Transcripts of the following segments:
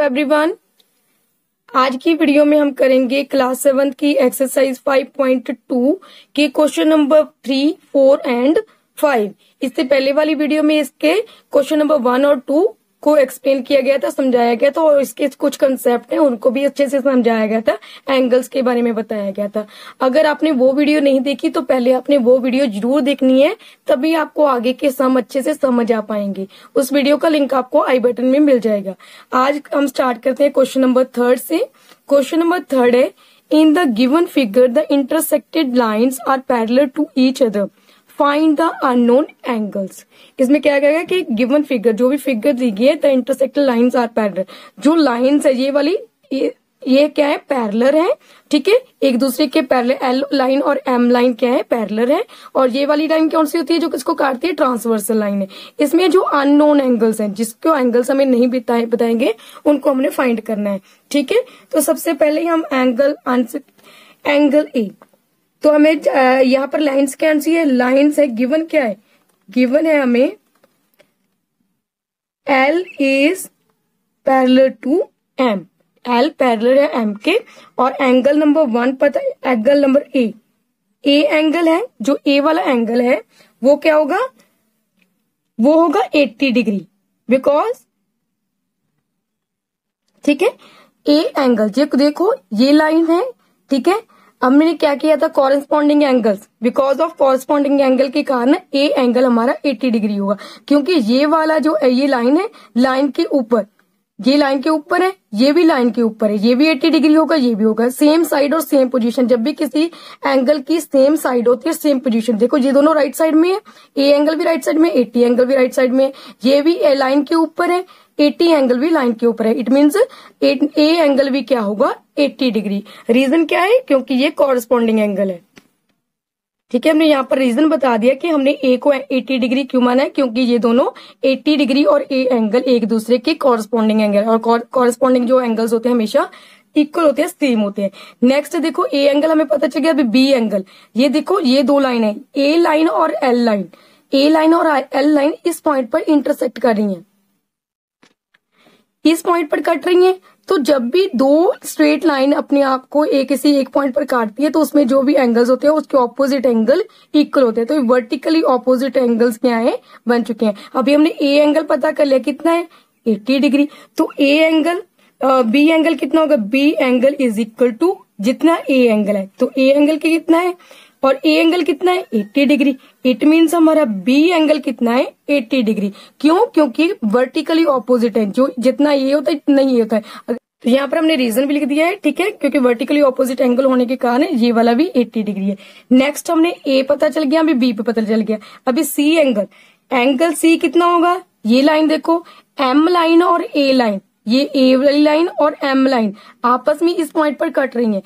Everyone, आज की video में हम करेंगे क्लास 7 की एक्सरसाइज 5.2 के क्वेश्चन नंबर 3, 4 एंड 5। इससे पहले वाली वीडियो में इसके क्वेश्चन नंबर 1 और 2 को एक्सप्लेन किया गया था, समझाया गया था और इसके कुछ कंसेप्ट हैं उनको भी अच्छे से समझाया गया था, एंगल्स के बारे में बताया गया था। अगर आपने वो वीडियो नहीं देखी तो पहले आपने वो वीडियो जरूर देखनी है, तभी आपको आगे के सम अच्छे से समझ आ पाएंगे। उस वीडियो का लिंक आपको आई बटन में मिल जाएगा। आज हम स्टार्ट करते हैं क्वेश्चन नंबर 3 से। क्वेश्चन नंबर 3 है, in the given figure the intersected lines are parallel to each other, find the unknown angles. इसमें क्या कहेगा कि गिवन फिगर, जो भी फिगर दी गई है, the intersected lines are parallel. जो लाइन्स है ये वाली, ये क्या है, पैरेलल है, ठीक है, एक दूसरे के पैरेलल। एल लाइन और एम लाइन क्या है, पैरेलल है। और ये वाली लाइन कौन सी होती है, जो किसको काटती है, ट्रांसवर्सल लाइन है। इसमें जो अननोन एंगल्स हैं, जिसको एंगल्स हमें नहीं बताएंगे, उनको हमने फाइंड करना है, ठीक है। तो सबसे पहले हम एंगल ए, तो हमें यहाँ पर लाइन्स क्या सी है, लाइन्स है, गिवन क्या है, गिवन है हमें L is parallel to M, L parallel है M के। और एंगल नंबर 1 पता है, एंगल नंबर A एंगल है, जो A वाला एंगल है वो क्या होगा, वो होगा 80 डिग्री, बिकॉज, ठीक है, A एंगल, ये देखो ये लाइन है, ठीक है। हमने क्या किया था, corresponding angles, because of corresponding angle के कारण ए एंगल हमारा 80 डिग्री होगा, क्योंकि ये वाला जो ये लाइन है, लाइन के ऊपर, ये लाइन के ऊपर है, ये भी लाइन के ऊपर है, ये भी 80 डिग्री होगा, ये भी होगा। सेम साइड और सेम पोजीशन, जब भी किसी एंगल की सेम साइड होती है, सेम पोजीशन, देखो ये दोनों राइट साइड में है, ए एंगल भी राइट साइड में, 80 एंगल भी राइट साइड में, ये भी लाइन के ऊपर है, 80 एंगल भी लाइन के ऊपर है। इट मीन्स ए एंगल भी क्या होगा, 80 डिग्री। रीजन क्या है, क्योंकि ये कॉरेस्पॉन्डिंग एंगल है, ठीक है। हमने यहाँ पर रीजन बता दिया कि हमने ए को 80 डिग्री क्यों माना है, क्योंकि ये दोनों 80 डिग्री और ए एंगल एक दूसरे के कॉरेस्पॉन्डिंग एंगल, और कॉरेस्पॉन्डिंग जो एंगल्स होते हैं हमेशा इक्वल होते हैं, सेम होते हैं। नेक्स्ट देखो, ए एंगल हमें पता चल गया। अभी बी एंगल, ये देखो ये दो लाइन है, ए लाइन और एल लाइन, ए लाइन और एल लाइन इस पॉइंट पर इंटरसेक्ट कर रही है, इस पॉइंट पर कट रही है। तो जब भी दो स्ट्रेट लाइन अपने आप को किसी एक पॉइंट पर काटती है, तो उसमें जो भी एंगल्स होते हैं उसके ऑपोजिट एंगल इक्वल होते हैं। तो वर्टिकली ऑपोजिट एंगल्स क्या है, बन चुके हैं। अभी हमने ए एंगल पता कर लिया, कितना है, 80 डिग्री। तो ए एंगल, बी एंगल कितना होगा, B angle is equal to जितना ए एंगल है, तो ए एंगल के कितना है, और ए एंगल कितना है, 80 डिग्री। इट मीन्स हमारा बी एंगल कितना है, 80 डिग्री। क्यों, क्योंकि वर्टिकली ऑपोजिट है, जो जितना ये होता है इतना ये होता है। तो यहाँ पर हमने रीजन भी लिख दिया है, ठीक है, क्योंकि वर्टिकली ऑपोजिट एंगल होने के कारण ये वाला भी 80 डिग्री है। नेक्स्ट हमने ए पता चल गया, अभी बी पे पता चल गया। अभी सी एंगल, एंगल सी कितना होगा, ये लाइन देखो, एम लाइन और ए लाइन, ये ए वाली लाइन और एम लाइन आपस में इस पॉइंट पर कट रही हैं,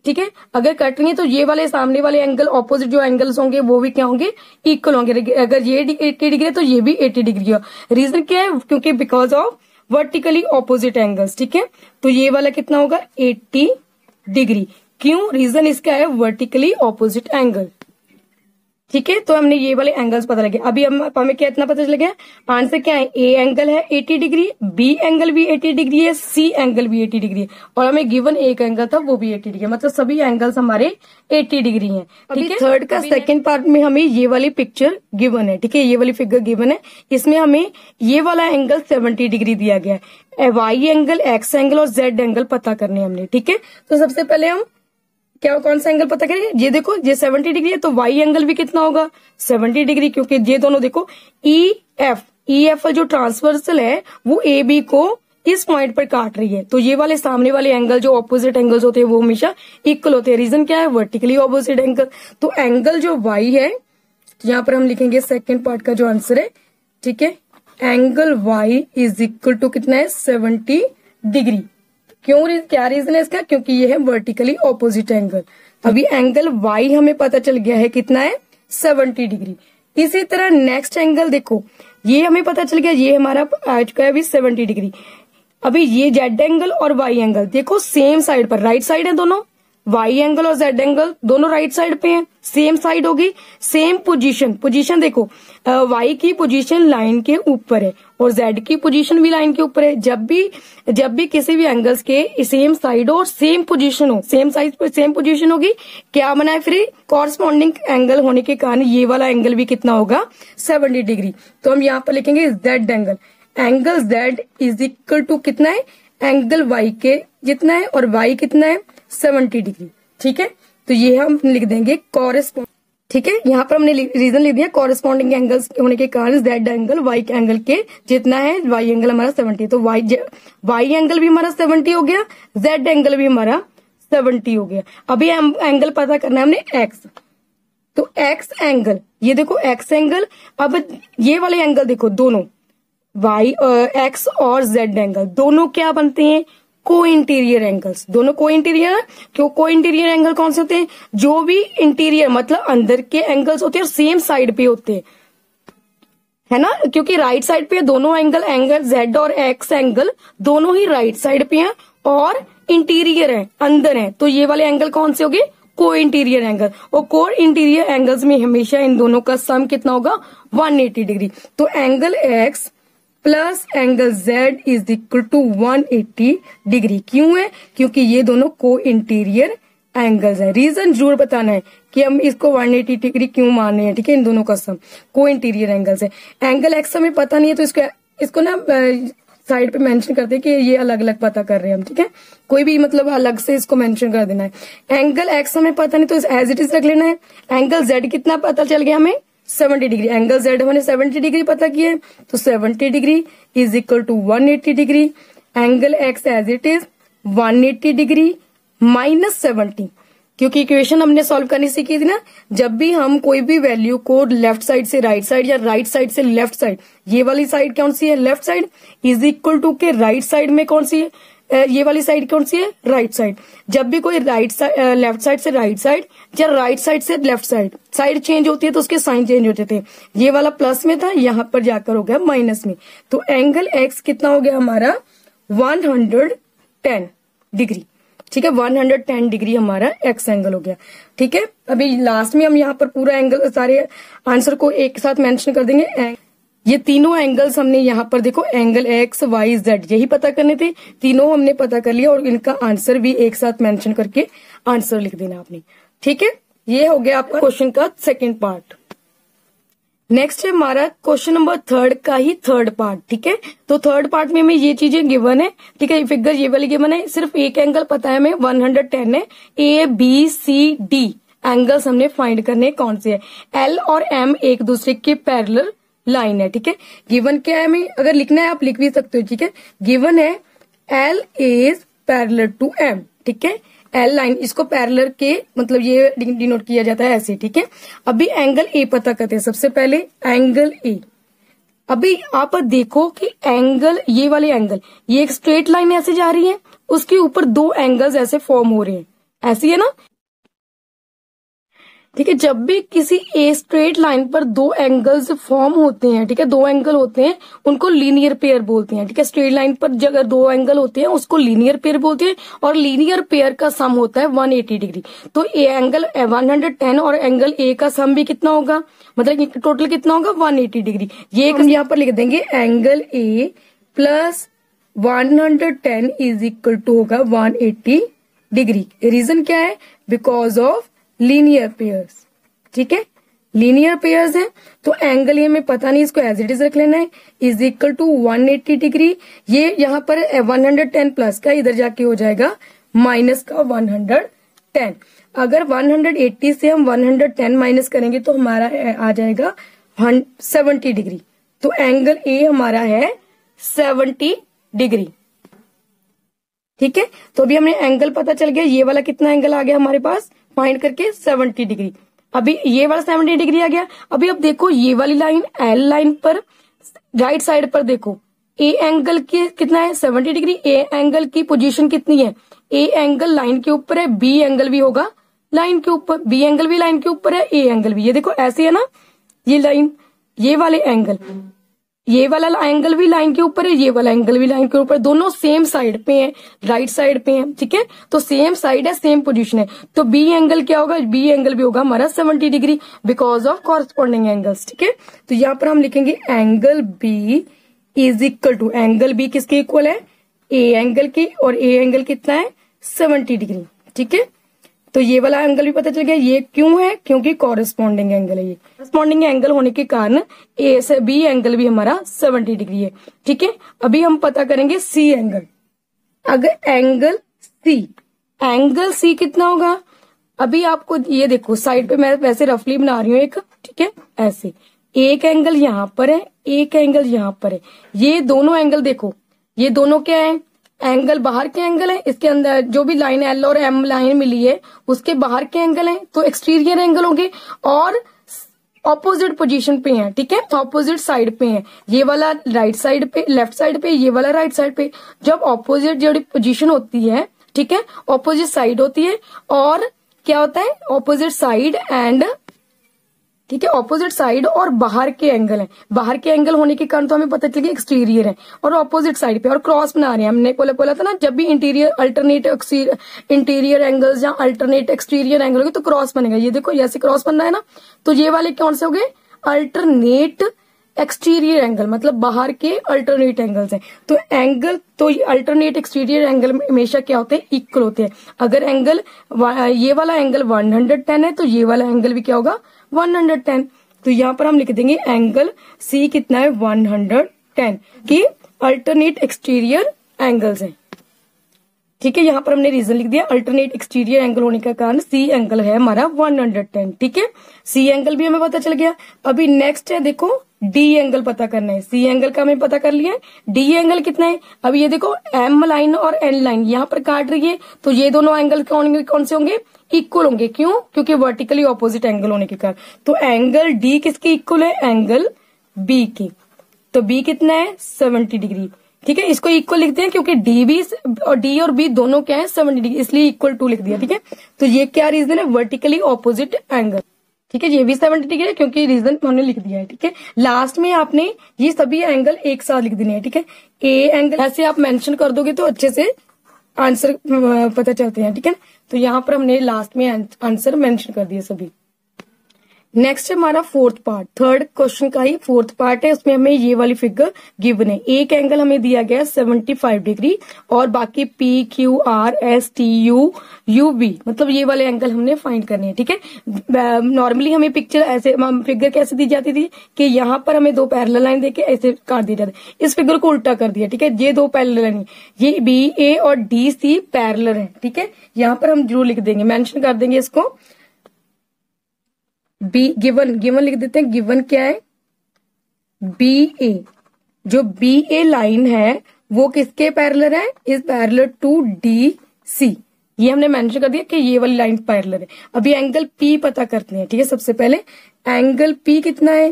ठीक है। अगर कट रही हैं तो ये वाले सामने वाले एंगल, ऑपोजिट जो एंगल्स होंगे वो भी क्या होंगे, इक्वल होंगे। अगर ये 80 डिग्री है तो ये भी 80 डिग्री है। रीजन क्या है, क्योंकि because of vertically opposite angles, ठीक है। तो ये वाला कितना होगा, 80 डिग्री। क्यों, रीजन इसका है वर्टिकली ऑपोजिट एंगल, ठीक है। तो हमने ये वाले एंगल्स पता लगे। अभी हमें क्या इतना पता चल गया, आंसर क्या है, ए एंगल है 80 डिग्री, बी एंगल भी 80 डिग्री है, सी एंगल भी 80 डिग्री है, और हमें गिवन एक एंगल था वो भी 80 डिग्री, मतलब सभी एंगल्स हमारे 80 डिग्री हैं, ठीक है। थर्ड का सेकंड पार्ट में हमें ये वाली पिक्चर गिवन है, ठीक है, ये वाली फिगर गिवन है। इसमें हमें ये वाला एंगल 70 डिग्री दिया गया है। वाई एंगल, एक्स एंगल और जेड एंगल पता करने हमने, ठीक है। तो सबसे पहले हम क्या, कौन सा एंगल पता करेंगे, ये देखो ये 70 डिग्री है, तो वाई एंगल भी कितना होगा, 70 डिग्री, क्योंकि ये दोनों देखो ई एफ जो ट्रांसवर्सल है वो ए बी को इस पॉइंट पर काट रही है। तो ये वाले सामने वाले एंगल जो ऑपोजिट एंगल्स होते हैं वो हमेशा इक्वल होते हैं। रीजन क्या है, वर्टिकली ऑपोजिट एंगल। तो एंगल जो वाई है, यहाँ पर हम लिखेंगे सेकेंड पार्ट का जो आंसर है, ठीक है, angle Y is equal to कितना है, 70 डिग्री। क्यों, क्या रीजन है इसका, क्योंकि ये है वर्टिकली ऑपोजिट एंगल। अभी एंगल y हमें पता चल गया है कितना है, 70 डिग्री। इसी तरह नेक्स्ट एंगल देखो, ये हमें पता चल गया, ये हमारा आ चुका है अभी 70 डिग्री। अभी ये z एंगल और y एंगल देखो सेम साइड पर, राइट साइड है दोनों, वाई एंगल और जेड एंगल दोनों राइट साइड पे हैं, सेम साइड होगी, सेम पोजीशन देखो वाई की पोजीशन लाइन के ऊपर है और जेड की पोजीशन भी लाइन के ऊपर है। जब भी किसी भी एंगल्स के सेम साइड और सेम पोजीशन हो, सेम साइड पर सेम पोजीशन होगी, क्या बना है फिर कॉरस्पॉन्डिंग एंगल होने के कारण ये वाला एंगल भी कितना होगा 70 डिग्री। तो हम यहाँ पर लिखेंगे Z angle, angle Z is equal to कितना है एंगल वाई के जितना है और वाई कितना है 70 डिग्री। ठीक है, तो ये हम लिख देंगे कॉरेस्पॉन्ड। ठीक है, यहाँ पर हमने रीजन लिख दिया कॉरेस्पॉन्डिंग एंगल्स होने के कारण जेड एंगल वाई के एंगल के जितना है, वाई एंगल हमारा 70, तो वाई एंगल भी हमारा 70 हो गया, जेड एंगल भी हमारा 70 हो गया। अभी एंगल पता करना है हमने एक्स, तो एक्स एंगल ये देखो एक्स एंगल, अब ये वाले एंगल देखो दोनों वाई एक्स और जेड एंगल दोनों क्या बनते हैं को इंटीरियर एंगल्स, दोनों को इंटीरियर। क्यों को इंटीरियर एंगल कौन से होते हैं, जो भी इंटीरियर मतलब अंदर के एंगल्स होते हैं और सेम साइड पे होते हैं, है ना, क्योंकि राइट साइड पे दोनों एंगल जेड और एक्स एंगल दोनों ही राइट साइड पे हैं और इंटीरियर है, अंदर है, तो ये वाले एंगल कौन से होंगे को इंटीरियर एंगल। और को इंटीरियर एंगल्स में हमेशा इन दोनों का सम कितना होगा 180 डिग्री। तो angle X plus angle Z is equal to 180 degree. क्यों है, क्योंकि ये दोनों को इंटीरियर एंगल्स है। रीजन जरूर बताना है कि हम इसको 180 डिग्री क्यों मान रहे हैं। ठीक है, इन दोनों का सम को इंटीरियर एंगल्स है। एंगल एक्स हमें पता नहीं है तो इसको ना साइड पे मेंशन करते हैं कि ये अलग अलग पता कर रहे हैं हम। ठीक है, कोई भी मतलब अलग से इसको मेंशन कर देना है। एंगल एक्स हमें पता नहीं तो एज इट इज रख लेना है। एंगल जेड कितना पता चल गया हमें 70 डिग्री, एंगल जेड हमने 70 डिग्री पता किया है, तो 70 degree is equal to 180 degree. Angle X as it is 180 degree minus 70, क्योंकि इक्वेशन हमने सॉल्व करनी सीखी थी ना, जब भी हम कोई भी वैल्यू को लेफ्ट साइड से राइट साइड या राइट साइड से लेफ्ट साइड, ये वाली साइड कौन सी है left side, is equal to के राइट साइड में कौन सी है ये वाली साइड कौन सी है राइट साइड। जब भी कोई राइट साइड लेफ्ट साइड से राइट साइड या राइट साइड से लेफ्ट साइड चेंज होती है तो उसके साइन चेंज होते थे। ये वाला प्लस में था, यहाँ पर जाकर हो गया माइनस में। तो एंगल एक्स कितना हो गया हमारा 110 डिग्री। ठीक है, 110 डिग्री हमारा एक्स एंगल हो गया। ठीक है, अभी लास्ट में हम यहाँ पर पूरा एंगल सारे आंसर को एक साथ मेंशन कर देंगे। ये तीनों एंगल्स हमने यहाँ पर देखो एंगल एक्स वाई जेड यही पता करने थे, तीनों हमने पता कर लिया और इनका आंसर भी एक साथ मेंशन करके आंसर लिख देना आपने। ठीक है, ये हो गया आपका क्वेश्चन का सेकंड पार्ट। नेक्स्ट है हमारा क्वेश्चन नंबर 3 का ही थर्ड पार्ट। ठीक है, तो थर्ड पार्ट में हमें ये चीजें गिवन है। ठीक है, फिगर ये वाली गिवन है, सिर्फ एक एंगल पता है हमें 110 है। A B C D angles हमने फाइंड करने कौन से है। एल और एम एक दूसरे के पैरेलल लाइन है। ठीक है, गिवन क्या है हमें, अगर लिखना है आप लिख भी सकते हो। ठीक है, गिवन है L is parallel to M. ठीक है, एल लाइन इसको पैरेलल के मतलब ये डिनोट किया जाता है ऐसे। ठीक है, अभी एंगल ए पता करते हैं सबसे पहले एंगल ए। अभी आप देखो कि एंगल ये वाले एंगल ये एक स्ट्रेट लाइन ऐसे जा रही है, उसके ऊपर दो एंगल्स ऐसे फॉर्म हो रहे हैं, ऐसी है ना। ठीक है, जब भी किसी ए स्ट्रेट लाइन पर दो एंगल्स फॉर्म होते हैं, ठीक है, दो एंगल होते हैं उनको लीनियर पेयर बोलते हैं। ठीक है, स्ट्रेट लाइन पर अगर दो एंगल होते हैं उसको लीनियर पेयर बोलते हैं और लीनियर पेयर का सम होता है 180 डिग्री। तो ए एंगल 110 और एंगल ए का सम भी कितना होगा, मतलब टोटल कितना होगा 180 डिग्री। ये हम यहाँ पर लिख देंगे angle A plus 110 is equal to होगा 180 डिग्री। रीजन क्या है, बिकॉज ऑफ लीनियर पेयर्स। ठीक है, लीनियर पेयर्स है तो एंगल ये हमें पता नहीं, इसको एज इट इज रख लेना है इज इक्वल टू 180 डिग्री। ये यहाँ पर 110 प्लस का इधर जाके हो जाएगा माइनस का 110। अगर 180 से हम 110 माइनस करेंगे तो हमारा आ जाएगा 70 डिग्री। तो एंगल ए हमारा है 70 डिग्री। ठीक है, तो अभी हमने एंगल पता चल गया, ये वाला कितना एंगल आ गया हमारे पास फाइंड करके 70 डिग्री। अभी ये वाला 70 डिग्री आ गया। अभी अब देखो ये वाली लाइन एल लाइन पर राइट साइड पर देखो ए एंगल की कितना है 70 डिग्री। ए एंगल की पोजीशन कितनी है, ए एंगल लाइन के ऊपर है, बी एंगल भी होगा लाइन के ऊपर, बी एंगल भी लाइन के ऊपर है, ए एंगल भी। ये देखो ऐसे है ना, ये लाइन ये वाले एंगल ये वाला एंगल भी लाइन के ऊपर है, ये वाला एंगल भी लाइन के ऊपर, दोनों सेम साइड पे हैं, राइट साइड पे हैं, ठीक है। तो सेम साइड है, सेम पोजीशन है, तो बी एंगल क्या होगा, बी एंगल भी होगा हमारा 70 degree because of corresponding angles, ठीक है। तो यहाँ पर हम लिखेंगे angle B is equal to, angle B किसके इक्वल है, ए एंगल की, और ए एंगल कितना है 70 डिग्री, ठीक है। तो ये वाला एंगल भी पता चल गया, ये क्यों है, क्योंकि कॉरेस्पॉन्डिंग एंगल है, ये कॉरेस्पॉन्डिंग एंगल होने के कारण ए से बी एंगल भी हमारा 70 डिग्री है, ठीक है। अभी हम पता करेंगे सी एंगल। अगर एंगल सी कितना होगा, अभी आपको ये देखो साइड पे मैं वैसे रफली बना रही हूँ एक, ठीक है, ऐसे एक एंगल यहां पर है, एक एंगल यहां पर है, ये दोनों एंगल देखो, ये दोनों क्या है, एंगल बाहर के एंगल है, इसके अंदर जो भी लाइन एल और एम लाइन मिली है उसके बाहर के एंगल हैं, तो एक्सटीरियर एंगल होंगे और ऑपोजिट पोजीशन पे हैं, ठीक है, ऑपोजिट साइड पे हैं, ये वाला राइट साइड पे, लेफ्ट साइड पे, ये वाला राइट साइड पे। जब ऑपोजिट जो पोजीशन होती है, ठीक है, ऑपोजिट साइड होती है, और क्या होता है ऑपोजिट साइड एंड, ठीक है, ऑपोजिट साइड और बाहर के एंगल है, बाहर के एंगल होने के कारण तो हमें पता चल गया एक्सटीरियर है, और ऑपोजिट साइड पे और क्रॉस बना रहे हैं, हमने बोला था ना, जब भी इंटीरियर अल्टरनेट इंटीरियर एंगल्स या अल्टरनेट एक्सटीरियर एंगल होगी तो क्रॉस बनेगा, ये देखो ऐसे क्रॉस बनना है ना, तो ये वाले कौन से हो गए अल्टरनेट एक्सटीरियर एंगल, मतलब बाहर के अल्टरनेट एंगल्स हैं। तो एंगल, तो अल्टरनेट एक्सटीरियर एंगल हमेशा क्या होते हैं, इक्वल होते हैं। अगर एंगल ये वाला एंगल 110 है तो ये वाला एंगल भी क्या होगा 110। तो यहाँ पर हम लिख देंगे एंगल सी कितना है 110 की अल्टरनेट एक्सटीरियर एंगल्स हैं, ठीक है। यहाँ पर हमने रीजन लिख दिया, अल्टरनेट एक्सटीरियर एंगल होने का कारण सी एंगल है हमारा 110, ठीक है। सी एंगल भी हमें पता चल गया। अभी नेक्स्ट है देखो डी एंगल पता करना है, सी एंगल का हमें पता कर लिया, डी एंगल कितना है। अभी ये देखो एम लाइन और एन लाइन यहाँ पर काट रही है, तो ये दोनों एंगल कौन से होंगे, इक्वल होंगे, क्यों, क्योंकि वर्टिकली ऑपोजिट एंगल होने के कारण। तो एंगल डी किसके इक्वल है, एंगल बी के, तो बी कितना है 70 डिग्री, ठीक है। इसको इक्वल लिखते हैं क्योंकि डी और बी दोनों क्या है 70 डिग्री, इसलिए इक्वल टू लिख दिया, ठीक है। तो ये क्या रीजन है, वर्टिकली ऑपोजिट एंगल, ठीक है। ये भी 70 डिग्री है क्योंकि रीजन हमने लिख दिया है, ठीक है। लास्ट में आपने ये सभी एंगल एक साथ लिख देने हैं, ठीक है। ए एंगल ऐसे आप मेंशन कर दोगे तो अच्छे से आंसर पता चलते हैं, ठीक है। तो यहाँ पर हमने लास्ट में आंसर मेंशन कर दिए सभी। नेक्स्ट हमारा फोर्थ पार्ट, थर्ड क्वेश्चन का ही फोर्थ पार्ट है, उसमें हमें ये वाली फिगर गिवन है। एक एंगल हमें दिया गया 75 डिग्री और बाकी P Q R S T U U B, मतलब ये वाले एंगल हमने फाइंड करने हैं, ठीक है। नॉर्मली हमें पिक्चर ऐसे फिगर कैसे दी जाती थी कि यहाँ पर हमें दो पैरेलल लाइन देके ऐसे काट दिया जाता है, इस फिगर को उल्टा कर दिया, ठीक है। ये दो पैरेलल लाइन, ये बी ए और डी सी पैरेलल है, ठीक है। यहाँ पर हम जरूर लिख देंगे, मेंशन कर देंगे इसको, बी गिवन लिख देते हैं। गिवन क्या है, बी ए, जो बी ए लाइन है वो किसके पैरेलल है, is parallel to D C, ये हमने मेंशन कर दिया कि ये वाली लाइन पैरेलल है। अभी एंगल पी पता करते हैं, ठीक है। सबसे पहले एंगल पी कितना है,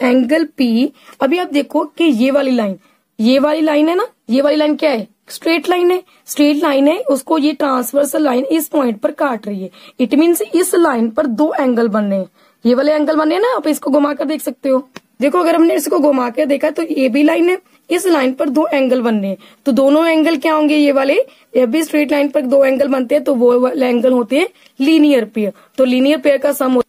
एंगल पी, अभी आप देखो कि ये वाली लाइन है ना, ये वाली लाइन क्या है, स्ट्रेट लाइन है, स्ट्रेट लाइन है, उसको ये ट्रांसवर्सल लाइन इस पॉइंट पर काट रही है। इट मीन्स इस लाइन पर दो एंगल बन रहे हैं, ये वाले एंगल बन रहे हैं ना, आप इसको घुमा कर देख सकते हो। देखो अगर हमने इसको घुमा कर देखा तो ये भी लाइन है, इस लाइन पर दो एंगल बन रहे हैं, तो दोनों एंगल क्या होंगे, ये वाले, जब भी स्ट्रेट लाइन पर दो एंगल बनते हैं तो वो वाले एंगल होते हैं लीनियर पेयर। तो लीनियर पेयर का सम,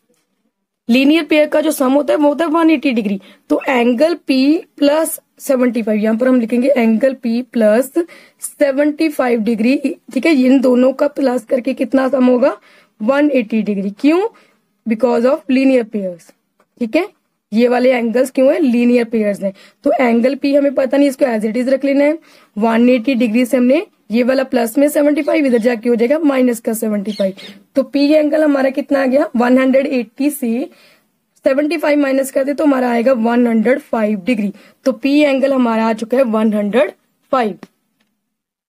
लीनियर पेयर का जो सम होता है वो होता है 180 डिग्री। तो एंगल पी प्लस 75, यहाँ पर हम लिखेंगे एंगल पी प्लस 75 डिग्री, ठीक है। इन दोनों का प्लस करके कितना सम होगा 180 डिग्री, क्यों, बिकॉज ऑफ लीनियर पेयर्स, ठीक है। ये वाले एंगल्स क्यों है, लीनियर पेयर्स हैं। तो एंगल पी हमें पता नहीं, इसको एज इट इज रख लेना है। 180 डिग्री से हमने ये वाला प्लस में 75, इधर जाके हो जाएगा माइनस का 75। तो पी एंगल हमारा कितना आ गया 180 से 75 माइनस कर दे तो हमारा आएगा 105 डिग्री। तो पी एंगल हमारा आ चुका है 105।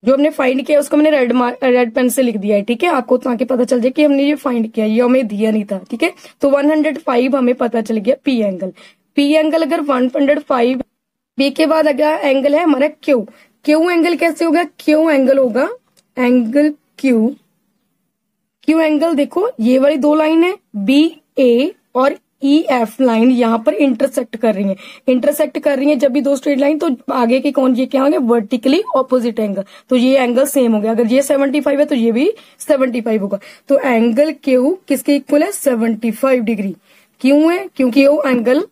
जो हमने फाइंड किया उसको मैंने रेड पेन से लिख दिया है, ठीक है, आपको ताकि पता चल जाए कि हमने ये फाइंड किया, ये हमें दिया नहीं था, ठीक है। तो 105 हमें पता चल गया पी एंगल। पी एंगल अगर 105, पी के बाद अगर एंगल है हमारा क्यू, क्यू एंगल कैसे होगा, क्यू एंगल होगा एंगल क्यू एंगल, देखो ये वाली दो लाइन है बी ए और ई एफ लाइन यहाँ पर इंटरसेक्ट कर रही है जब भी दो स्ट्रेट लाइन, तो आगे के कौन ये क्या होंगे, वर्टिकली ऑपोजिट एंगल, तो ये एंगल सेम हो गया। अगर ये 75 है तो ये भी 75 होगा। तो एंगल क्यू किसके इक्वल है, 75 डिग्री। क्यों है, क्योंकि वो एंगल,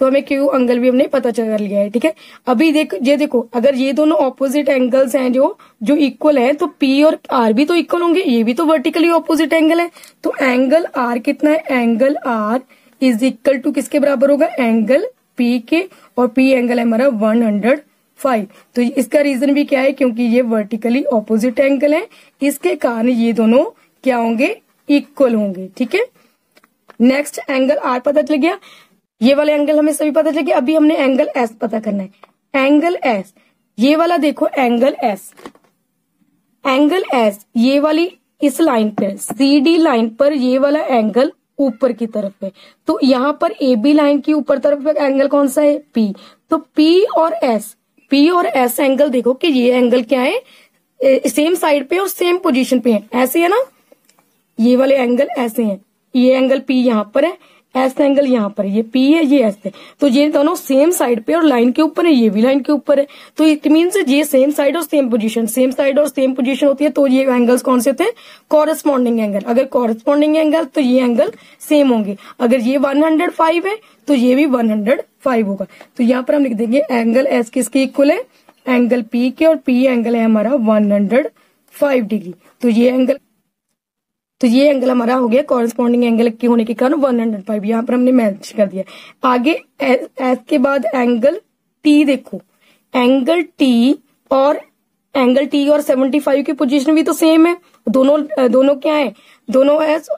तो हमें क्यू एंगल भी हमने पता कर लिया है। ठीक है, अभी ये देखो अगर ये दोनों ऑपोजिट एंगल्स हैं जो इक्वल है, तो पी और आर भी तो इक्वल होंगे, ये भी तो वर्टिकली ऑपोजिट एंगल है। तो एंगल आर कितना है, angle R is equal to किसके बराबर होगा, एंगल पी के, और पी एंगल है हमारा 105। तो इसका रीजन भी क्या है, क्योंकि ये वर्टिकली ऑपोजिट एंगल है, इसके कारण ये दोनों क्या होंगे, इक्वल होंगे। ठीक है, नेक्स्ट एंगल आर पता चल गया, ये वाले एंगल हमें सभी पता चल गया। अभी हमने एंगल एस पता करना है। एंगल एस, ये वाला देखो एंगल एस ये वाली इस लाइन पर, सी डी लाइन पर ये वाला एंगल ऊपर की तरफ है, तो यहाँ पर ए बी लाइन की ऊपर तरफ एंगल कौन सा है, पी। तो पी और एस एंगल देखो कि ये एंगल क्या है, सेम साइड पे और सेम पोजीशन पे है, ऐसे है ना, ये वाले एंगल ऐसे हैं, ये एंगल पी यहाँ पर है, एस एंगल यहाँ पर, ये पी है ये एस है, तो ये दोनों सेम साइड पे और लाइन के ऊपर है, ये भी लाइन के ऊपर है। तो इट मीन्स ये सेम साइड और सेम पोजीशन होती है, तो ये एंगल्स कौन से होते हैं, कॉरेस्पॉन्डिंग एंगल। अगर कॉरेस्पॉन्डिंग एंगल तो ये एंगल सेम होंगे, अगर ये 105 है तो ये भी 105 होगा। तो यहाँ पर हम लिख देंगे एंगल एस किसके इक्वल है, एंगल पी के, और पी एंगल है हमारा 105 डिग्री। तो ये एंगल हमारा हो गया कॉरेस्पॉन्डिंग एंगल के होने के कारण 105, यहाँ पर हमने मैच कर दिया। आगे एस के बाद एंगल टी देखो, एंगल टी और 75 की पोजीशन भी तो सेम है, दोनों क्या है, दोनों एस,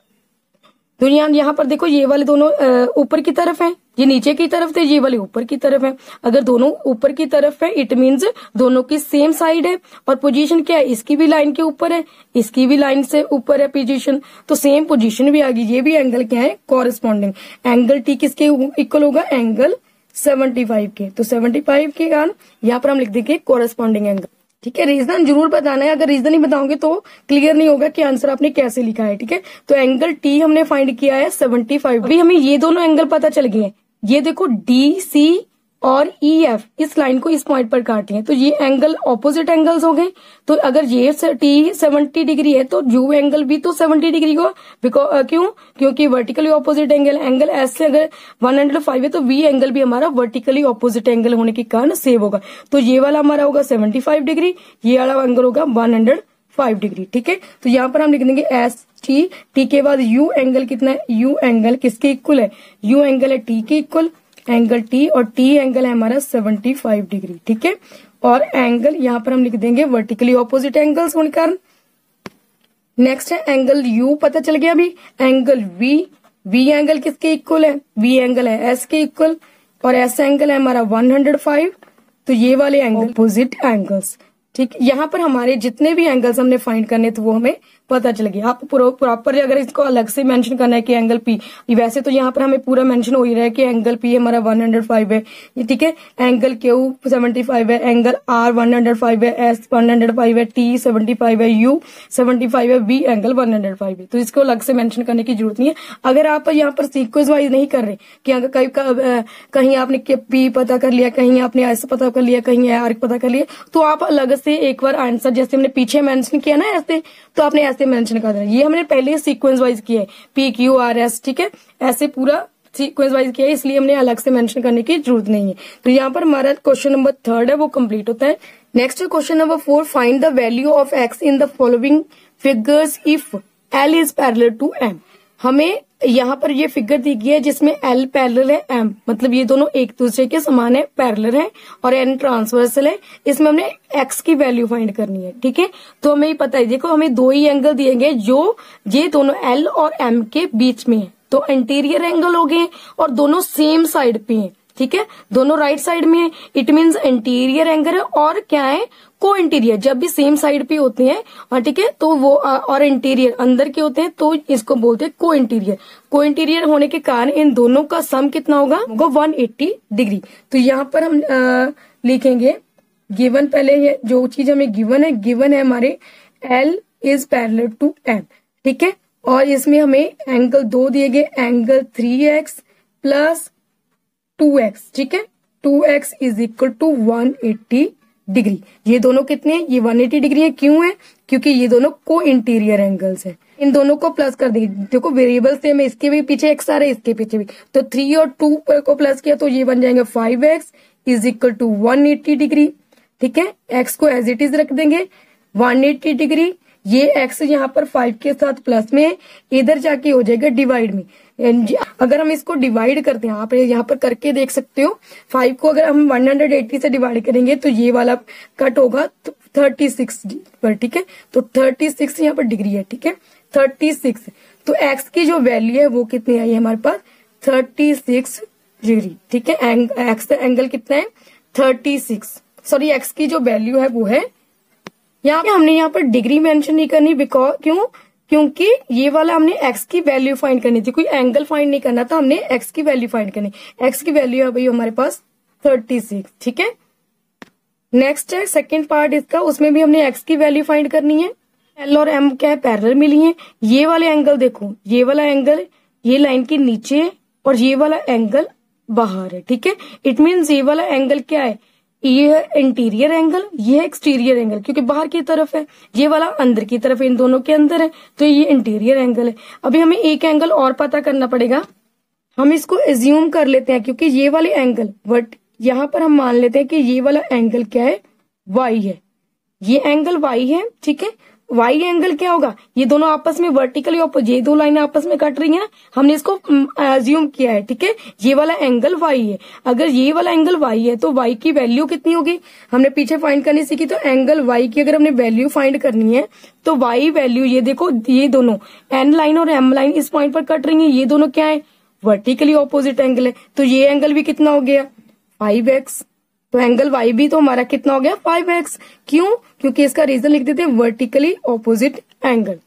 यहाँ पर देखो ये वाले दोनों ऊपर की तरफ है, ये नीचे की तरफ थे, ये वाले ऊपर की तरफ है। अगर दोनों ऊपर की तरफ है इट मीन्स दोनों की सेम साइड है, और पोजीशन क्या है, इसकी भी लाइन के ऊपर है, इसकी भी लाइन से ऊपर है पोजीशन, तो सेम पोजीशन भी आ गई। ये भी एंगल क्या है, कॉरेस्पॉन्डिंग। एंगल टी किसके इक्वल होगा, एंगल 75 के। तो 75 के कारण यहाँ पर हम लिख देंगे कॉरेस्पॉन्डिंग एंगल। ठीक है, रीजन जरूर बताना है, अगर रीजन नहीं बताओगे तो क्लियर नहीं होगा कि आंसर आपने कैसे लिखा है। ठीक है, तो एंगल टी हमने फाइंड किया है 75। अभी हमें ये दोनों एंगल पता चल गए हैं, ये देखो डी सी और ई एफ इस लाइन को इस पॉइंट पर काटी है, तो ये एंगल ऑपोजिट एंगल्स हो गए। तो अगर ये टी 70 डिग्री है तो यू एंगल भी तो 70 डिग्री को, क्योंकि वर्टिकली ऑपोजिट एंगल एस से अगर 105 है तो वी एंगल भी हमारा वर्टिकली ऑपोजिट एंगल होने के कारण सेव होगा। तो ये वाला हमारा होगा 75 डिग्री, ये वाला एंगल होगा 105 डिग्री। ठीक है, तो यहाँ पर हम लिख देंगे एस टी के बाद यू एंगल कितना है, यू एंगल किसके इक्वल है, यू एंगल है टी के इक्वल, एंगल टी, और टी एंगल है हमारा 75 डिग्री। ठीक है, और एंगल यहाँ पर हम लिख देंगे वर्टिकली ऑपोजिट एंगल्स होने कारण। नेक्स्ट है एंगल यू पता चल गया। अभी एंगल वी एंगल किसके इक्वल है, वी एंगल है एस के इक्वल, और एस एंगल है हमारा 105। तो ये वाले एंगल ऑपोजिट एंगल्स। ठीक, यहाँ पर हमारे जितने भी एंगल्स हमने फाइंड करने तो वो हमें पता चल गया। आप प्रॉपर अगर इसको अलग से मेंशन करना है कि एंगल पी, वैसे तो यहाँ पर हमें पूरा मेंशन हो ही रहा है कि एंगल पी हमारा 105 है, ठीक है, एंगल क्यू 75 है, एंगल आर 105 है, एस 105 है, टी 75 है, यू 75 है, वी एंगल 105 है। तो इसको अलग से मेंशन करने की जरूरत नहीं है। अगर आप यहाँ पर सीक्वेंस वाइज नहीं कर रहे कि अगर कहीं आपने पी पता कर लिया, कहीं आपने एस पता कर लिया, कहीं आर पता कर लिया, तो आप अलग से एक बार आंसर जैसे हमने पीछे मेंशन किया ना ऐसे, तो आपने ऐसे मेंशन कर देना। ये हमने पहले सीक्वेंस वाइज किया है, पी क्यू आर एस, ठीक है, ऐसे पूरा सीक्वेंस वाइज किया है, इसलिए हमने अलग से मेंशन करने की जरूरत नहीं है। तो यहाँ पर हमारा क्वेश्चन नंबर 3 है वो कंप्लीट होता है। Next question number 4, find the value of X in the following figures if L is parallel to M. हमें यहाँ पर ये फिगर दी गई है जिसमें एल पैरेलल है एम, मतलब ये दोनों एक दूसरे के समान है, पैरेलल है, और एन ट्रांसवर्सल है। इसमें हमने एक्स की वैल्यू फाइंड करनी है, ठीक है। तो हमें ये पता है, देखो हमें दो ही एंगल दिए गए जो ये दोनों एल और एम के बीच में है, तो इंटीरियर एंगल हो गए और दोनों सेम साइड पे हैं, ठीक है, दोनों राइट साइड में है, इट मीन्स इंटीरियर एंगल है। और क्या है, को इंटीरियर, जब भी सेम साइड पे होते हैं, और ठीक है, तो वो और इंटीरियर अंदर के होते हैं, तो इसको बोलते हैं को इंटीरियर। को इंटीरियर होने के कारण इन दोनों का सम कितना होगा, 180 डिग्री। तो यहाँ पर हम लिखेंगे गिवन, पहले ये जो चीज हमें गिवन है हमारे L is parallel to M, ठीक है, और इसमें हमें एंगल 2 दिए गए, एंगल 3x प्लस 2x, ठीक है। 2x is equal to 180 degree. ये दोनों कितने हैं? ये 180 डिग्री है। क्यों है? क्योंकि ये दोनों को इंटीरियर एंगल्स है। इन दोनों को प्लस कर देंगे, देखो वेरिएबल सेम है, इसके भी पीछे एक्स आ रहा है, इसके पीछे भी, तो 3 और 2 को प्लस किया तो ये बन जाएंगे 5x is equal to 180 degree, ठीक है। x को एज इट इज रख देंगे 180 डिग्री, ये x यहाँ पर 5 के साथ प्लस में, इधर जाके हो जाएगा डिवाइड में। अगर हम इसको डिवाइड करते हैं, आप यहाँ पर करके देख सकते हो, 5 को अगर हम 180 से डिवाइड करेंगे तो ये वाला कट होगा 36 पर, ठीक है। तो 36 यहाँ पर डिग्री है, ठीक है, 36। तो x की जो वैल्यू है वो कितनी आई है हमारे पास? 36 डिग्री, ठीक है। x का एंगल कितना है? 36। सॉरी, x की जो वैल्यू है वो है, यहाँ पे हमने यहाँ पर डिग्री मेंशन नहीं करनी, बिकॉज क्योंकि ये वाला हमने x की वैल्यू फाइंड करनी थी, कोई एंगल फाइंड नहीं करना था, हमने x की वैल्यू फाइंड करनी। x की वैल्यू है भाई हमारे पास 36, ठीक है। नेक्स्ट है सेकंड पार्ट इसका, उसमें भी हमने x की वैल्यू फाइंड करनी है। L और M क्या है? पैरेलल मिली है। ये वाले एंगल देखो, ये वाला एंगल ये लाइन के नीचे है और ये वाला एंगल बाहर है, ठीक है। इट मीन्स ये वाला एंगल क्या है? ये है इंटीरियर एंगल, ये है एक्सटीरियर एंगल, क्योंकि बाहर की तरफ है, ये वाला अंदर की तरफ है, इन दोनों के अंदर है, तो ये इंटीरियर एंगल है। अभी हमें एक एंगल और पता करना पड़ेगा, हम इसको एज्यूम कर लेते हैं, क्योंकि ये वाले एंगल बट यहाँ पर हम मान लेते हैं कि ये वाला एंगल क्या है? y है, ये एंगल y है, ठीक है। y एंगल क्या होगा? ये दोनों आपस में वर्टिकली ऑपोजिट, ये दो लाइनें आपस में कट रही हैं ना, हमने इसको एज्यूम किया है, ठीक है। ये वाला एंगल y है, अगर ये वाला एंगल y है तो y की वैल्यू कितनी होगी? हमने पीछे फाइंड करनी सीखी, तो एंगल y की अगर हमने वैल्यू फाइंड करनी है तो y वैल्यू, ये देखो ये दोनों n लाइन और m लाइन इस पॉइंट पर कट रही है, ये दोनों क्या है? वर्टिकली ऑपोजिट एंगल है, तो ये एंगल भी कितना हो गया? 5x। तो एंगल y भी तो हमारा कितना हो गया? 5x। क्यों? क्योंकि इसका रीजन लिख देते हैं वर्टिकली ऑपोजिट एंगल,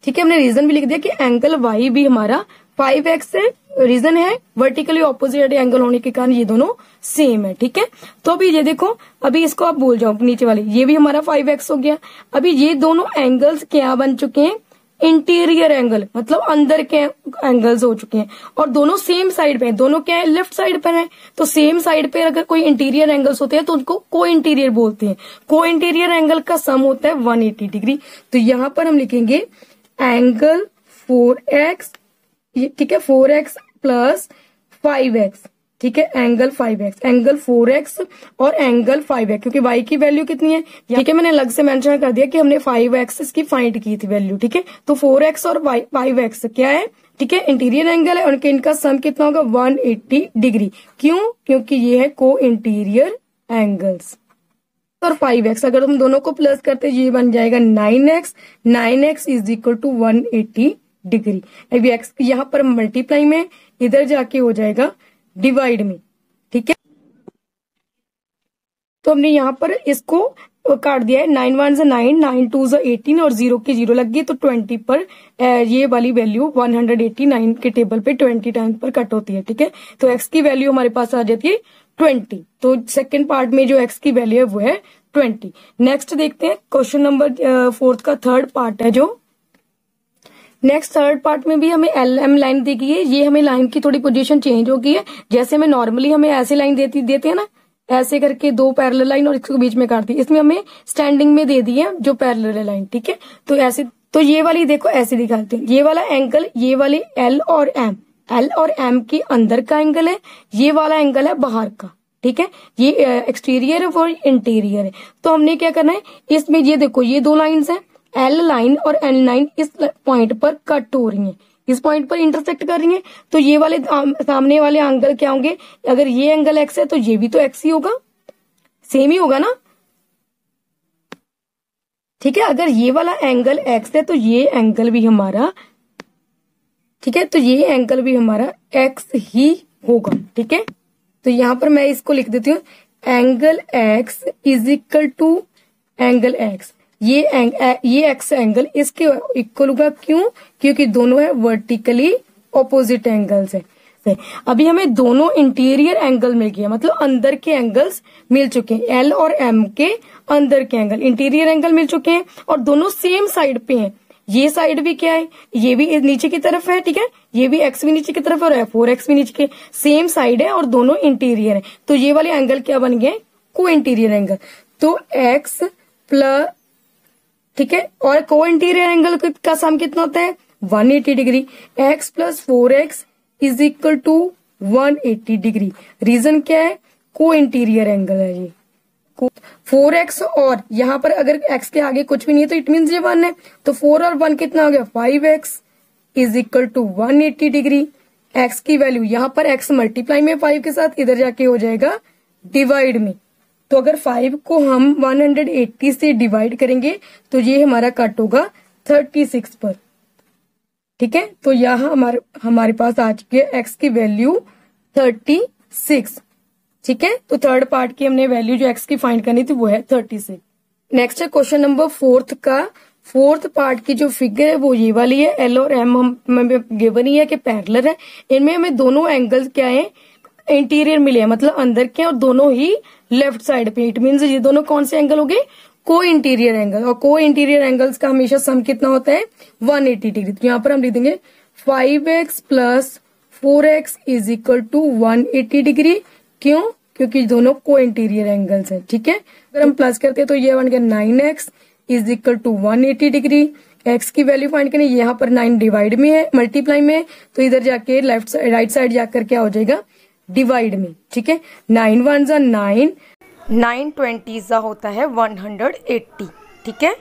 ठीक है। हमने रीजन भी लिख दिया कि एंगल y भी हमारा 5x है, रीजन है वर्टिकली ऑपोजिट एंगल होने के कारण ये दोनों सेम है, ठीक है। तो अभी ये देखो, अभी इसको आप भूल जाओ, नीचे वाले ये भी हमारा 5x हो गया। अभी ये दोनों एंगल्स क्या बन चुके हैं? इंटीरियर एंगल, मतलब अंदर के एंगल्स हो चुके हैं, और दोनों सेम साइड पे हैं, दोनों क्या है? लेफ्ट साइड पर है। तो सेम साइड पे अगर कोई इंटीरियर एंगल्स होते हैं तो उनको को इंटीरियर बोलते हैं। को इंटीरियर एंगल का सम होता है 180 डिग्री। तो यहाँ पर हम लिखेंगे एंगल 4x, ठीक है, 4x प्लस 5x, ठीक है, एंगल 5x, एंगल 4x और एंगल 5x, क्योंकि y की वैल्यू कितनी है, ठीक है, मैंने अलग से मेंशन कर दिया कि हमने 5x इसकी फाइंड की थी वैल्यू, ठीक है। तो 4x और 5x क्या है? ठीक है, इंटीरियर एंगल है, और इनका सम कितना होगा? 180 डिग्री। क्यों? क्योंकि ये है को इंटीरियर एंगल्स। और 5x अगर हम दोनों को प्लस करते ये बन जाएगा 9x, 9x is equal to 180 degree. अभी x यहाँ पर मल्टीप्लाई में, इधर जाके हो जाएगा डिवाइड में, ठीक है। तो हमने यहाँ पर इसको काट दिया है, 9 1 से 9, 9 2 से 18 और 0 की 0 लग गई, तो 20 पर ये वाली वैल्यू 189 के टेबल पे 20 टाइम पर कट होती है, ठीक है। तो x की वैल्यू हमारे पास आ जाती है 20। तो सेकंड पार्ट में जो x की वैल्यू है वो है 20। नेक्स्ट देखते हैं क्वेश्चन नंबर 4 का थर्ड पार्ट है, जो नेक्स्ट थर्ड पार्ट में भी हमें एल एम लाइन दी गई है। ये हमें लाइन की थोड़ी पोजीशन चेंज हो गई है, जैसे हमें नॉर्मली हमें ऐसे लाइन देते हैं ना, ऐसे करके दो पैरेलल लाइन और इसको बीच में काट दी, इसमें हमें स्टैंडिंग में दे दी है जो पैरेलल लाइन, ठीक है। तो ऐसे, तो ये वाली देखो ऐसे दिखाते हैं, ये वाला एंगल, ये वाली एल और एम के अंदर का एंगल है, ये वाला एंगल है बाहर का, ठीक है। ये एक्सटीरियर है और इंटीरियर है। तो हमने क्या करना है इसमें, ये देखो ये दो लाइंस हैं, एल लाइन और एन लाइन इस पॉइंट पर कट हो रही हैं, इस पॉइंट पर इंटरसेक्ट कर रही हैं। तो ये वाले सामने वाले एंगल क्या होंगे? अगर ये एंगल एक्स है तो ये भी तो एक्स ही होगा, सेम ही होगा ना, ठीक है। अगर ये वाला एंगल एक्स है तो ये एंगल भी हमारा, ठीक है, तो ये एंगल भी हमारा एक्स ही होगा, ठीक है। तो यहां पर मैं इसको लिख देती हूँ, angle X is equal to angle X, ये एक्स एंगल इसके इक्वल होगा। क्यों? क्योंकि दोनों है वर्टिकली ऑपोजिट एंगल्स है। अभी हमें दोनों इंटीरियर एंगल मिल गया, मतलब अंदर के एंगल्स मिल चुके हैं, एल और एम के अंदर के एंगल इंटीरियर एंगल मिल चुके हैं, और दोनों सेम साइड पे हैं। ये साइड भी क्या है, ये भी नीचे की तरफ है, ठीक है, ये भी एक्स भी नीचे की तरफ है और 4x भी नीचे के सेम साइड है और दोनों इंटीरियर है, तो ये वाले एंगल क्या बन गए, को इंटीरियर एंगल। तो एक्स प्लस, ठीक है, और को इंटीरियर एंगल का सम कितना होता है 180 degree. X plus 4x is equal to 180 degree. Reason क्या है, को इंटीरियर एंगल है ये 4x, और यहां पर अगर x के आगे कुछ भी नहीं है तो इट मीन ये 1 है, तो 4 और 1 कितना हो गया 5x is equal to 180 degree. x की वैल्यू यहां पर x मल्टीप्लाई में 5 के साथ इधर जाके हो जाएगा डिवाइड में, तो अगर 5 को हम 180 से डिवाइड करेंगे तो ये हमारा कट होगा 36 पर, ठीक है। तो यहाँ हमारे पास आ चुकी है x की वैल्यू 36, ठीक है। तो थर्ड पार्ट की हमने वैल्यू जो x की फाइंड करनी थी वो है 36। नेक्स्ट है क्वेश्चन नंबर 4 का। फोर्थ पार्ट की जो फिगर है वो ये वाली है, L और M हमें गिवन ही है कि पैरेलल है, इनमें हमें दोनों एंगल्स क्या है इंटीरियर मिले हैं, मतलब अंदर के, और दोनों ही लेफ्ट साइड पे। इट मीन्स ये दोनों कौन से एंगल हो गए, को इंटीरियर एंगल, और को इंटीरियर एंगल्स का हमेशा सम कितना होता है 180 डिग्री। तो यहाँ पर हम लिख देंगे 5x plus 4x is equal to 180 degree. क्यों, क्योंकि दोनों को इंटीरियर एंगल्स हैं, ठीक है। अगर हम प्लस करते हैं तो ये बन गया 9x is equal to 180 degree. x की वैल्यू फाइंड करनी, यहाँ पर 9 डिवाइड में है, मल्टीप्लाई में है, तो इधर जाके लेफ्ट साइड राइट साइड जाकर क्या हो जाएगा डिवाइड में, ठीक है। 9 1 जा 9, 9 20 जा होता है 180, ठीक है।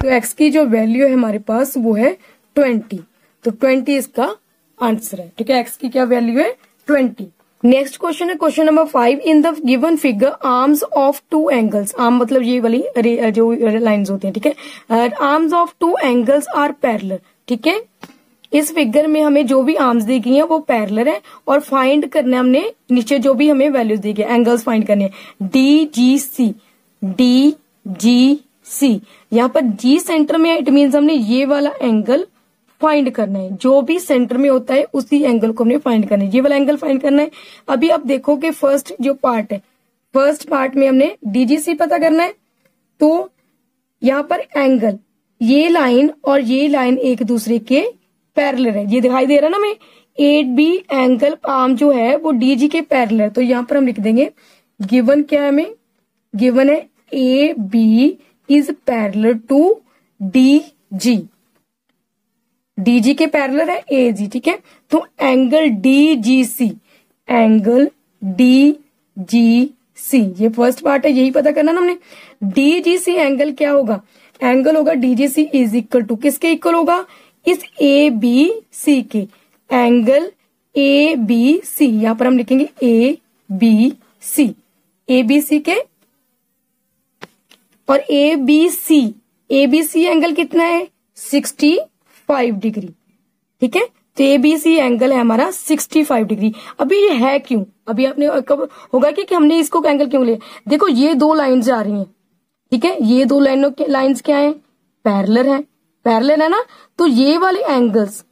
तो x की जो वैल्यू है हमारे पास वो है 20, तो 20 इसका आंसर है, ठीक है। x की क्या वैल्यू है 20। नेक्स्ट क्वेश्चन है question number 5। In the given figure arms of two angles, arm मतलब ये वाली जो लाइंस होती हैं, ठीक है, arms of two angles are parallel, ठीक है। इस फिगर में हमें जो भी आर्म्स दी गई हैं वो पैरेलल है, और फाइंड करना है हमने नीचे जो भी हमें वैल्यूज दी गई एंगल्स फाइंड करने हैं। डी जी सी, यहाँ पर जी सेंटर में है, इट मीन्स हमने ये वाला एंगल फाइंड करना है, जो भी सेंटर में होता है उसी एंगल को हमने फाइंड करना है, ये वाला एंगल फाइंड करना है। अभी आप देखो कि फर्स्ट जो पार्ट है, फर्स्ट पार्ट में हमने डीजीसी पता करना है, तो यहाँ पर एंगल ये लाइन और ये लाइन एक दूसरे के पैरेलल है, ये दिखाई दे रहा है ना हमें, 8B एंगल आर्म जो है वो डीजी के पैरेलल है। तो यहाँ पर हम लिख देंगे गिवन क्या है, हमें गिवन है AB is parallel to DG, DG के पैरेलल है एजी, ठीक है। तो एंगल डीजीसी, एंगल डीजीसी, ये फर्स्ट पार्ट है, यही पता करना ना हमने। डीजीसी एंगल क्या होगा, एंगल होगा डीजीसी इज इक्वल टू किसके इक्वल होगा, इस ए बी सी के, एंगल ए बी सी, यहां पर हम लिखेंगे ए बी सी के, और ए बी सी एंगल कितना है 65 डिग्री, ठीक है। तो एबीसी एंगल है हमारा 65 डिग्री। अभी ये है क्यों, अभी आपने कब होगा कि हमने इसको एंगल क्यों लिया, देखो ये दो लाइंस जा रही हैं, ठीक है, ये दो लाइंस क्या है पैरेलल है ना। तो ये वाले एंगल्स,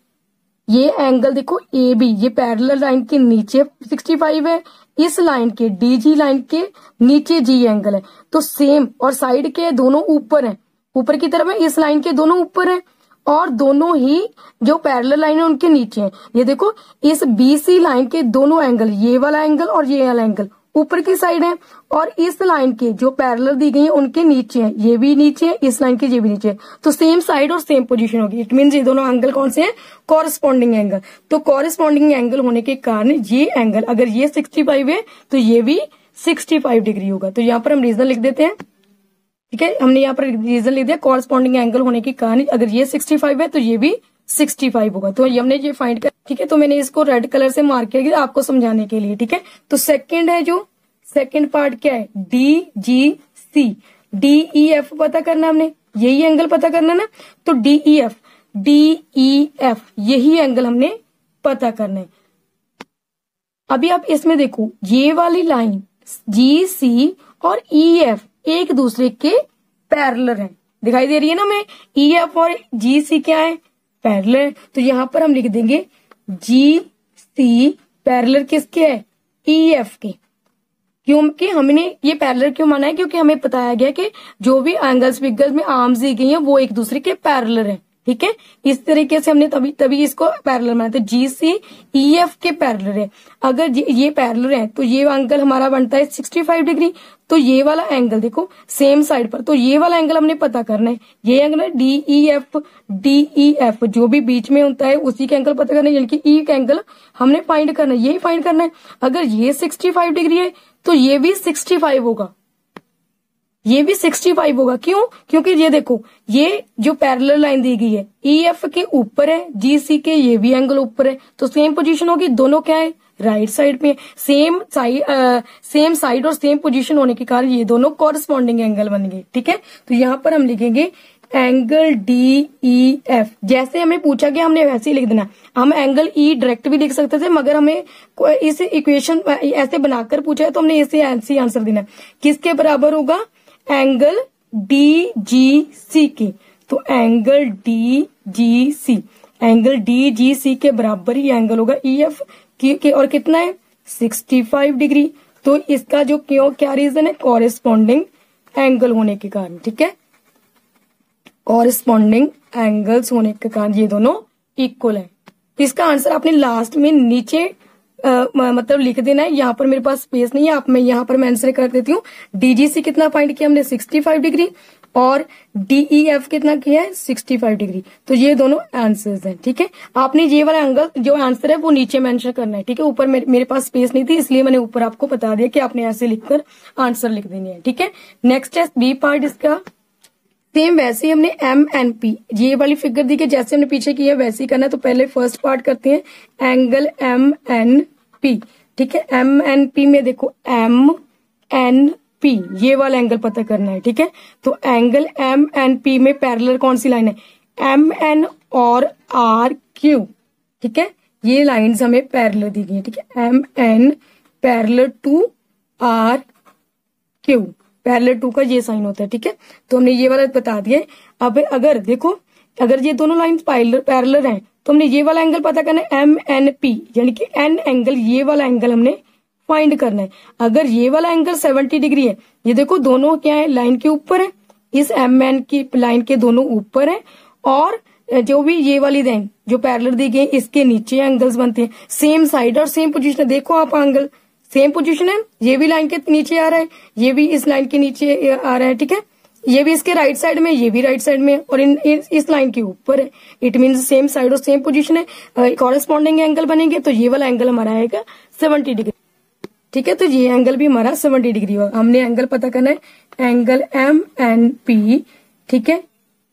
ये एंगल देखो ए बी, ये पैरेलल लाइन के नीचे 65 है, इस लाइन के डीजी लाइन के नीचे जी एंगल है, तो सेम, और साइड के दोनों ऊपर है, ऊपर की तरफ है, इस लाइन के दोनों ऊपर है, और दोनों ही जो पैरेलल लाइन है उनके नीचे है। ये देखो इस बीसी लाइन के दोनों एंगल, ये वाला एंगल और ये वाला एंगल ऊपर की साइड है, और इस लाइन के जो पैरेलल दी गई है उनके नीचे है, ये भी नीचे है, इस लाइन के ये भी नीचे है, तो सेम साइड और सेम पोजीशन होगी। इट मीन्स ये दोनों एंगल कौन से हैं, कॉरेस्पॉन्डिंग एंगल। तो कॉरेस्पॉन्डिंग एंगल होने के कारण ये एंगल अगर ये 65 है तो ये भी 65 डिग्री होगा। तो यहाँ पर हम रीजन लिख देते हैं, ठीक है, हमने यहाँ पर रीजन लिख दिया कॉरेस्पॉन्डिंग एंगल होने के कारण अगर ये 65 है तो ये भी 65 होगा। तो हमने ये फाइंड कर, ठीक है। तो मैंने इसको रेड कलर से मार्क किया आपको समझाने के लिए, ठीक है। तो सेकंड है, जो सेकंड पार्ट क्या है DGC, DEF पता करना हमने, यही एंगल पता करना ना, तो DEF यही एंगल हमने पता करना है। अभी आप इसमें देखो ये वाली लाइन GC और EF एक दूसरे के पैरेलल हैं, दिखाई दे रही है ना हमें, EF और GC क्या है पैरेलल, तो यहां पर हम लिख देंगे GC पैरेलल किसके है EF के। क्योंकि हमने ये पैरेलल क्यों माना है, क्योंकि हमें बताया गया कि जो भी एंगल्स फिगर्स में आर्म्स दी गई हैं वो एक दूसरे के पैरेलल हैं, ठीक है, इस तरीके से हमने तभी इसको पैरेलल बनाया। तो GC EF के पैरेलल है, अगर ये पैरेलल है तो ये एंगल हमारा बनता है 65 डिग्री। तो ये वाला एंगल देखो सेम साइड पर, तो ये वाला एंगल हमने पता करना है। ये एंगल है DEF जो भी बीच में होता है उसी का एंगल पता करना है, यानी कि E का एंगल हमने फाइंड करना है, यही फाइंड करना है। अगर ये 65 डिग्री है तो ये भी 65 होगा, ये भी 65 होगा। क्यों? क्योंकि ये देखो ये जो पैरेलल लाइन दी गई है EF के ऊपर है, GC के ये भी एंगल ऊपर है, तो सेम पोजीशन होगी, दोनों क्या है राइट साइड पे, सेम साइड और सेम पोजीशन होने के कारण ये दोनों कॉरस्पॉन्डिंग एंगल बन गए। ठीक है, तो यहाँ पर हम लिखेंगे एंगल DEF। जैसे हमें पूछा गया हमने वैसे ही लिख देना। हम एंगल E डायरेक्ट भी लिख सकते थे, मगर हमें इस इक्वेशन ऐसे बनाकर पूछा है तो हमने ऐसे आंसर देना। किसके बराबर होगा? एंगल DGC के। तो एंगल DGC के बराबर ही एंगल होगा EF के, और कितना है 65 डिग्री। तो इसका जो क्या रीजन है? कॉरेस्पॉन्डिंग एंगल होने के कारण। ठीक है, कॉरेस्पॉन्डिंग एंगल्स होने के कारण ये दोनों इक्वल है। इसका आंसर आपने लास्ट में नीचे मतलब लिख देना है। यहाँ पर मेरे पास स्पेस नहीं है, मैं यहाँ पर आंसर कर देती हूँ। DGC कितना फाइंड किया हमने? 65 डिग्री, और DEF कितना किया है? 65 डिग्री। तो ये दोनों आंसर्स हैं। ठीक है, आपने ये वाला एंगल जो आंसर है वो नीचे मेंशन करना है। ठीक है, ऊपर मेरे पास स्पेस नहीं थी इसलिए मैंने ऊपर आपको बता दिया कि आपने ऐसे लिखकर आंसर लिख देने हैं। ठीक है, नेक्स्ट है B पार्ट इसका। सेम वैसे ही हमने MNP ये वाली फिगर दी कि जैसे हमने पीछे किया वैसे ही करना है। तो पहले फर्स्ट पार्ट करते हैं, एंगल MNP। ठीक है, MNP में देखो MNP ये वाला एंगल पता करना है। ठीक है, तो एंगल MNP में पैरेलल कौन सी लाइन है? MN और RQ। ठीक है, ये लाइंस हमें पैरेलल दी गई है। ठीक है, MN parallel to RQ, parallel to का ये साइन होता है। ठीक है, तो हमने ये वाला बता दिया। अब अगर देखो अगर ये दोनों लाइन पैरेलल हैं तो हमने ये वाला एंगल पता करना है MNP, यानी कि N एंगल, ये वाला एंगल हमने फाइंड करना है। अगर ये वाला एंगल 70 डिग्री है, ये देखो दोनों क्या है लाइन के ऊपर है, इस MN की लाइन के दोनों ऊपर है, और जो भी ये वाली लाइन जो पैरेलल दी गई इसके नीचे एंगल्स बनते हैं। सेम साइड और सेम पोजीशन, देखो आप एंगल सेम पोजीशन है, ये भी लाइन के नीचे आ रहा है, ये भी इस लाइन के नीचे आ रहा है। ठीक है, ये भी इसके राइट साइड में, ये भी राइट साइड में, और इस लाइन के ऊपर है। इट मीन्स सेम साइड और सेम पोजीशन है, कॉरेस्पॉन्डिंग एंगल बनेंगे। तो ये वाला एंगल हमारा आएगा 70 डिग्री। ठीक है, तो ये एंगल भी हमारा 70 डिग्री होगा। हमने एंगल पता करना है, एंगल MNP ठीक है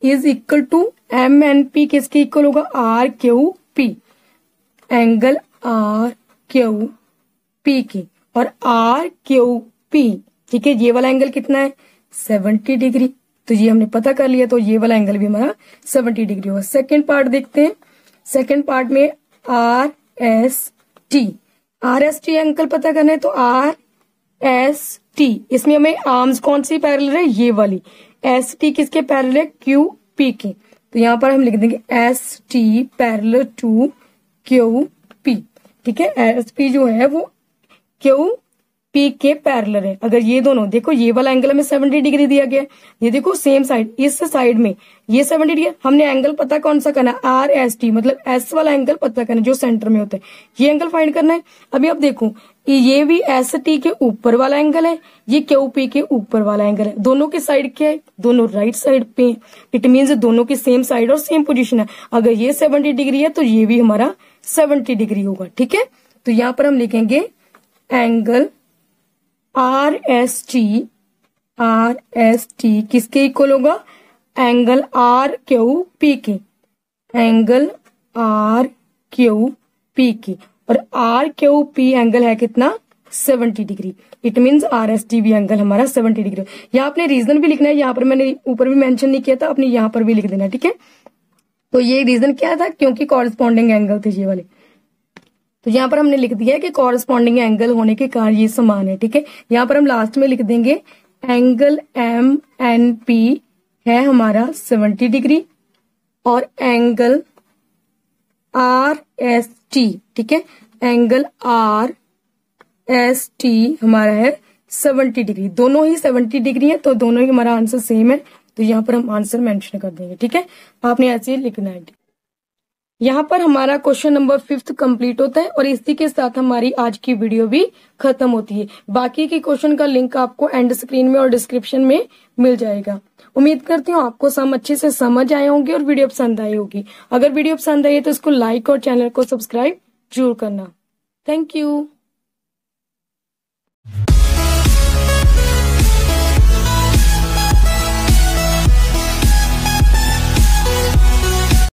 इज इक्वल टू MNP किसके इक्वल होगा? RQP, एंगल RQP की, और RQP ठीक है ये वाला एंगल कितना है? 70 डिग्री। तो ये हमने पता कर लिया, तो ये वाला एंगल भी हमारा 70 डिग्री होगा। सेकेंड पार्ट देखते हैं। सेकेंड पार्ट में RST एंगल पता करना है। तो RST इसमें हमें आर्म्स कौन सी पैरेलल है? ये वाली। ST किसके पैरेलल है? QP के। तो यहाँ पर हम लिख देंगे ST पैरेलल टू QP। ठीक है, SP जो है वो QP के पैरेलल है। अगर ये दोनों देखो, ये वाला एंगल हमें 70 डिग्री दिया गया है, ये देखो सेम साइड, इस साइड में ये 70 डिग्री है। हमने एंगल पता कौन सा करना? RST, मतलब S वाला एंगल पता करना जो सेंटर में होता है, ये एंगल फाइंड करना है। अभी आप देखो ये भी ST के ऊपर वाला एंगल है, ये QP के ऊपर वाला एंगल है। दोनों की साइड क्या है? दोनों राइट साइड पे। इट मीन्स दोनों की सेम साइड और सेम पोजीशन है। अगर ये 70 डिग्री है तो ये भी हमारा 70 डिग्री होगा। ठीक है, तो यहाँ पर हम लिखेंगे एंगल RST किसके इक्वल होगा? एंगल RQP के, एंगल RQP की, और RQP एंगल है कितना? 70 डिग्री। इट मीन्स RST भी एंगल हमारा 70 डिग्री। यहाँ आपने रीजन भी लिखना है, यहाँ पर मैंने ऊपर भी मेंशन नहीं किया था, आपने यहाँ पर भी लिख देना। ठीक है, तो ये रीजन क्या था? क्योंकि कॉरेस्पॉन्डिंग एंगल थे ये वाले। तो यहाँ पर हमने लिख दिया है कि कॉरेस्पॉन्डिंग एंगल होने के कारण ये समान है। ठीक है, यहाँ पर हम लास्ट में लिख देंगे एंगल MNP है हमारा 70 डिग्री, और एंगल RST ठीक है एंगल RST हमारा है 70 डिग्री। दोनों ही 70 डिग्री है, तो दोनों ही हमारा आंसर सेम है। तो यहाँ पर हम आंसर मेंशन कर देंगे। ठीक है, आपने ऐसे लिखना है। यहाँ पर हमारा क्वेश्चन नंबर 5 कंप्लीट होता है और इसी के साथ हमारी आज की वीडियो भी खत्म होती है। बाकी के क्वेश्चन का लिंक आपको एंड स्क्रीन में और डिस्क्रिप्शन में मिल जाएगा। उम्मीद करती हूँ आपको सम अच्छे से समझ आए होंगे और वीडियो पसंद आई होगी। अगर वीडियो पसंद आई है तो इसको लाइक और चैनल को सब्सक्राइब जरूर करना। Thank you.